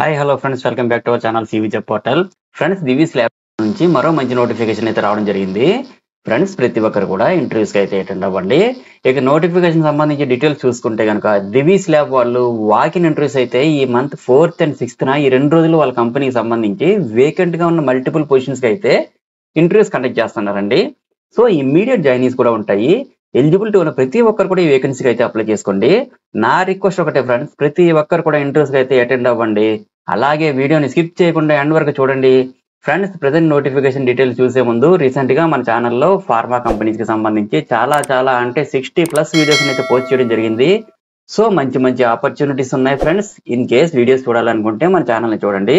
Hi hello friends, welcome back to our channel CV job portal. Friends, Divi's lab నుంచి మరో మంచి notification అయితే రావడం జరిగింది. ఫ్రెండ్స్, ప్రతి ఒక్కరు కూడా ఇంటర్వ్యూస్కి అయితే అటెండ్ అవ్వండి. ఇక నోటిఫికేషన్ సంబంధించి డీటెయిల్స్ చూసుకుంటే కనుక దివీస్ ల్యాబ్ వాళ్ళు వాకిన్ ఇంటర్వ్యూస్ అయితే ఈ మంత్ 4th and 6th ఈ 2 రోజులు వాళ్ళ కంపెనీకి సంబంధించి వేకెంట్ గా ఉన్న మల్టిపుల్ పొజిషన్స్ కి అయితే ఇంటర్వ్యూస్ కండక్ట్ చేస్తున్నారండి. సో ఇమ్మీడియట్ జాయినీస్ కూడా ఉంటాయి. ఎలిజిబిలిటీ ఉన్న ప్రతి ఒక్కరు కూడా ఈ వేకెన్సీకి అయితే అప్లై చేసుకోండి. నా రిక్వెస్ట్ ఒకటే ఫ్రెండ్స్, ప్రతి ఒక్కరు కూడా ఇంటర్వ్యూస్కి అయితే అటెండ్ అవ్వండి. అలాగే వీడియోని స్కిప్ చేయకుండా ఎండ్ వరకు చూడండి. ఫ్రెండ్స్, ప్రెసెంట్ నోటిఫికేషన్ డీటెయిల్స్ చూసే ముందు రీసెంట్ గా మన ఛానల్లో ఫార్మా కంపెనీస్ కి సంబంధించి చాలా అంటే 60+ వీడియోస్ అయితే పోస్ట్ చేయడం జరిగింది. సో మంచి ఆపర్చునిటీస్ ఉన్నాయి ఫ్రెండ్స్. ఇన్ కేస్ వీడియోస్ చూడాలనుకుంటే మన ఛానల్ ని చూడండి.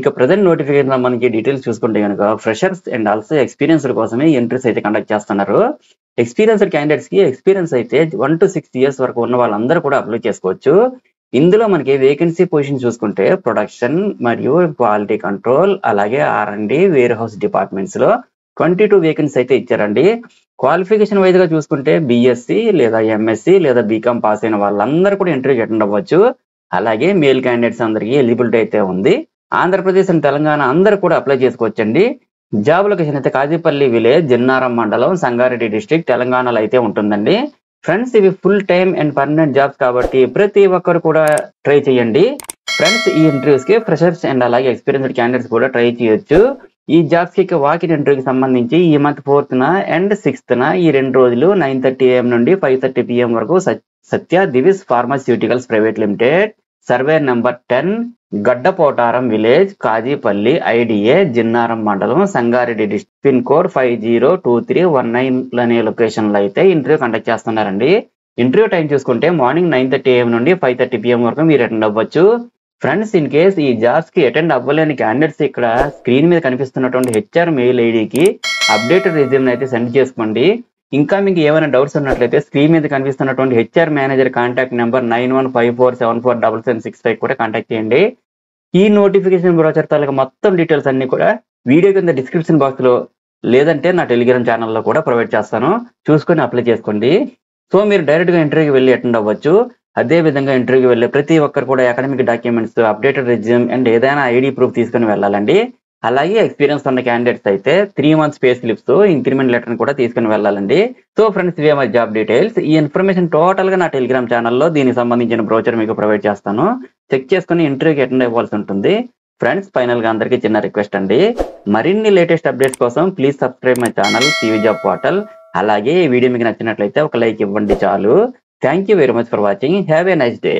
ఇక ప్రెసెంట్ నోటిఫికేషన్ సంబంధించి డీటెయిల్స్ చూసుకుంటే కనుక ఫ్రెషర్స్ అండ్ ఆల్సో ఎక్స్పీరియన్స్డ్ కోసమే ఇంటర్వ్యూస్ అయితే కండక్ట్ చేస్తున్నారు. ఎక్స్పీరియన్స్డ్ క్యాండిడేట్స్ కి ఎక్స్పీరియన్స్ అయితే 1 to 6 years వరకు ఉన్న వాళ్ళందరూ కూడా అప్లై చేసుకోవచ్చు. ఇందులో మనకి వేకెన్సీ పొజిషన్ చూసుకుంటే ప్రొడక్షన్ మరియు క్వాలిటీ కంట్రోల్, అలాగే R&D, వేర్ హౌస్ డిపార్ట్మెంట్స్ లో 22 వేకెన్సీ అయితే ఇచ్చారండి. క్వాలిఫికేషన్ వైజ్ గా చూసుకుంటే BSc లేదా MSc లేదా బీకామ్ పాస్ అయిన వాళ్ళందరూ కూడా ఇంటర్వ్యూకి అటెండ్ అవ్వచ్చు. అలాగే మేల్ క్యాండిడేట్స్ అందరికీ ఎలిజిబిలిటీ అయితే ఉంది. ఆంధ్రప్రదేశ్ అండ్ తెలంగాణ అందరూ కూడా అప్లై చేసుకోవచ్చండి. జాబ్ లొకేషన్ అయితే కాజీపల్లి విలేజ్, జిన్నారం మండలం, సంగారెడ్డి డిస్ట్రిక్ట్, తెలంగాణలో అయితే ఉంటుందండి. ఫ్రెండ్స్, ఇవి full time and permanent jobs కాబట్టి ప్రతి ఒక్కరు కూడా ట్రై చేయండి. ఫ్రెండ్స్, ఈ ఇంటర్వ్యూస్ కి ఫ్రెషర్స్ అండ్ అలాగే ఎక్స్పీరియన్స్డ్ క్యాండిడేట్స్ కూడా ట్రై చేయొచ్చు. ఈ జాబ్స్ కి వాకిన్ ఇంటర్వ్యూకి సంబంధించి ఈ మంత్ 4th and 6th ఈ 2 రోజులు 9:30 AM నుండి 5:30 PM వరకు Satya Divi's pharmaceuticals private limited, survey number 10, Gaddapotharam village, Kazipally, IDA, Jinnaram మండలం, సంగారెడ్డి డిస్ట్రిక్ట్, పిన్ కోడ్ 502319 అనే లొకేషన్ లో అయితే ఇంటర్వ్యూ కండక్ట్ చేస్తున్నారండి. ఇంటర్వ్యూ టైం చూసుకుంటే మార్నింగ్ 9:30 AM నుండి 5:30 PM వరకు మీరు అటెండ్ అవ్వచ్చు. ఫ్రెండ్స్, ఇన్ కేస్ ఈ జాబ్స్ కి అటెండ్ అవ్వలేని క్యాండిడేట్స్ ఇక్కడ స్క్రీన్ మీద కనిపిస్తున్నటువంటి HR మెయిల్ ఐడికి అప్డేటెడ్ రెజ్యూమ్ అయితే సెండ్ చేసుకోండి. ఇంకా మీకు ఏమైనా డౌట్స్ ఉన్నట్లయితే స్క్రీన్ మీద కనిపిస్తున్నటువంటి HR మేనేజర్ కాంటాక్ట్ నెంబర్ 9154747765 కూడా కాంటాక్ట్ చేయండి. ఈ నోటిఫికేషన్ బ్రోచర్ తాలూకా మొత్తం డీటెయిల్స్ అన్ని కూడా వీడియో కింద డిస్క్రిప్షన్ బాక్స్ లో లేదంటే నా టెలిగ్రామ్ ఛానల్లో కూడా ప్రొవైడ్ చేస్తాను. చూసుకొని అప్లై చేసుకోండి. సో మీరు డైరెక్ట్ గా ఇంటర్వ్యూకి వెళ్ళి అటెండ్ అవ్వచ్చు. అదే విధంగా ఇంటర్వ్యూకి వెళ్ళే ప్రతి ఒక్కరు కూడా academic documents, updated resume and ఏదైనా ID ప్రూఫ్ తీసుకుని వెళ్ళాలండి. అలాగే ఎక్స్పీరియన్స్ ఉన్న క్యాండిడేట్స్ అయితే 3 months pay slips, increment letter కూడా తీసుకుని వెళ్ళాలండి. సో ఫ్రెండ్స్, ఇవే మై జాబ్ డీటెయిల్స్. ఈ ఇన్ఫర్మేషన్ టోటల్ గా నా టెలిగ్రామ్ ఛానల్లో దీనికి సంబంధించిన బ్రోచర్ మీకు ప్రొవైడ్ చేస్తాను. చెక్ చేసుకుని ఇంటర్వ్యూకి అటెండ్ అవ్వాల్సి ఉంటుంది. ఫ్రెండ్స్, ఫైనల్ గా అందరికీ చిన్న రిక్వెస్ట్ అండి, మరిన్ని లేటెస్ట్ అప్డేట్స్ కోసం please subscribe my channel CV job portal. అలాగే ఈ వీడియో మీకు నచ్చినట్లయితే ఒక లైక్ ఇవ్వండి చాలు. Thank you very much for watching. Have a nice day.